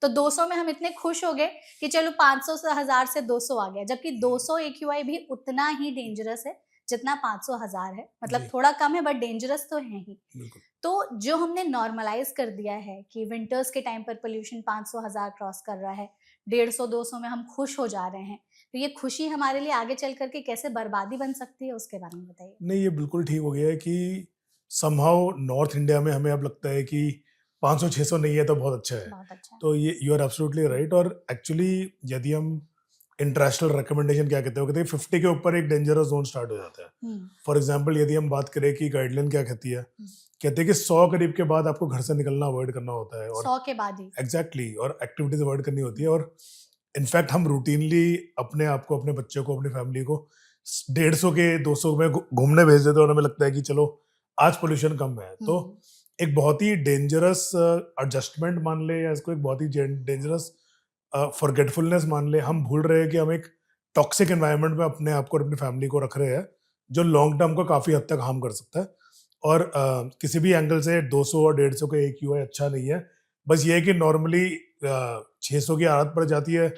तो 200 में हम इतने खुश हो गए कि चलो 500 से 1000 से 200 आ गया, जबकि 200 एक्यूआई भी उतना ही डेंजरस है जितना 500 1000 है। मतलब जी, थोड़ा कम है बट डेंजरस तो है ही। बिल्कुल। तो जो हमने नॉर्मलाइज कर दिया है कि विंटर्स के टाइम पर पोल्यूशन 500 1000 क्रॉस कर रहा है, 150 200 में हम खुश हो जा रहे हैं, तो ये खुशी हमारे लिए आगे चल करके कैसे बर्बादी बन सकती है उसके बारे में बताइए। नहीं, ये बिल्कुल ठीक हो गया है कि समहाउ नॉर्थ इंडिया में हमें अब लगता है कि 500-600 नहीं है तो बहुत अच्छा है। बहुत अच्छा है। तो ये यू आर एब्सोल्युटली राइट। और एक्चुअली यदि हम इंटरनेशनल रिकमेंडेशन क्या कहते हैं, वो कहते हैं 50 के ऊपर एक डेंजरस जोन स्टार्ट हो जाता है। हम्म। फॉर एग्जांपल यदि हम बात करें कि गाइडलाइन क्या कहती है, हम्म। कहते हैं कि 100 करीब के बाद आपको घर से निकलना अवॉइड करना होता है। और 100 के बाद ही। एग्जैक्टली और एक्टिविटीज अवॉइड करनी होती है। और इनफैक्ट हम रूटीनली अपने आप को, अपने बच्चे को, अपनी फैमिली को 150 के 200 में घूमने भेज देते हैं और हमें लगता है कि चलो आज पोल्यूशन कम है। तो हम्म। एक बहुत ही डेंजरस एडजस्टमेंट मान ले, या इसको एक बहुत ही डेंजरस फॉरगेटफुलनेस मान ले। हम भूल रहे हैं कि हम एक टॉक्सिक एनवायरनमेंट में अपने आप को और अपनी फैमिली को रख रहे हैं, जो लॉन्ग टर्म को काफी हद तक हार्म कर सकता है। और किसी भी एंगल से 200 और 150 का AQI अच्छा नहीं है। बस ये है कि नॉर्मली 600 की आदत पड़ जाती है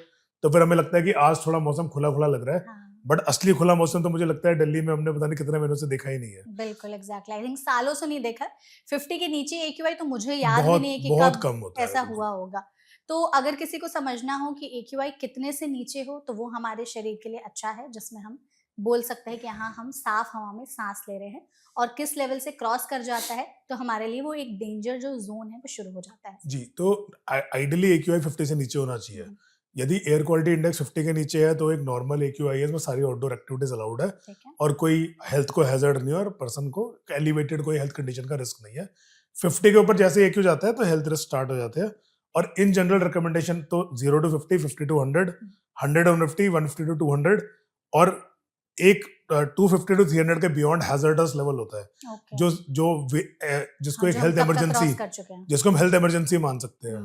तो फिर हमें लगता है कि आज थोड़ा मौसम खुला खुला लग रहा है। हाँ। बट असली खुला मौसम तो मुझे लगता है दिल्ली में हमने पता नहीं कितने महीनों से देखा ही नहीं है। बिल्कुल एग्जैक्टली, आई थिंक सालों से नहीं देखा। 50 के नीचे एक्यूआई तो मुझे याद भी बहुत नहीं है कि बहुत कब कम होता है, ऐसा बिल्कुल। हुआ होगा। तो अगर किसी को समझना हो कि एक्यूआई कितने से नीचे हो तो वो हमारे शरीर के लिए अच्छा है, जिसमें हम बोल सकते हैं कि हाँ हम साफ हवा में सांस ले रहे हैं। और किस लेवल से क्रॉस कर जाता है तो हमारे लिए वो एक डेंजर जो जोन है वो शुरू हो जाता है। जी, तो आइडियली AQI 50 से नीचे होना चाहिए। हम्म। यदि एयर क्वालिटी इंडेक्स 50 के नीचे है तो एक नॉर्मल AQI है, इसमें सारी आउटडोर एक्टिविटीज अलाउड है ठीक है। और कोई हेल्थ को हैजर्ड नहीं है और पर्सन को एलिवेटेड कोई हेल्थ कंडीशन का रिस्क नहीं है। 50 के ऊपर जैसे AQ जाता है तो हेल्थ रिस्क स्टार्ट हो जाते हैं। और इन जनरल रिकमेंडेशन तो 0 टू 50, 50 टू 100, 100 टू 50, 150 टू 200 और एक 250 टू 300 के बियॉन्ड हैजर्डस लेवल होता है, ओके। जो जो जिसको हाँ, एक जो हम हेल्थ कब का इमरजेंसी, क्रॉस कर चुके हैं। जिसको हम हेल्थ इमरजेंसी मान सकते हैं।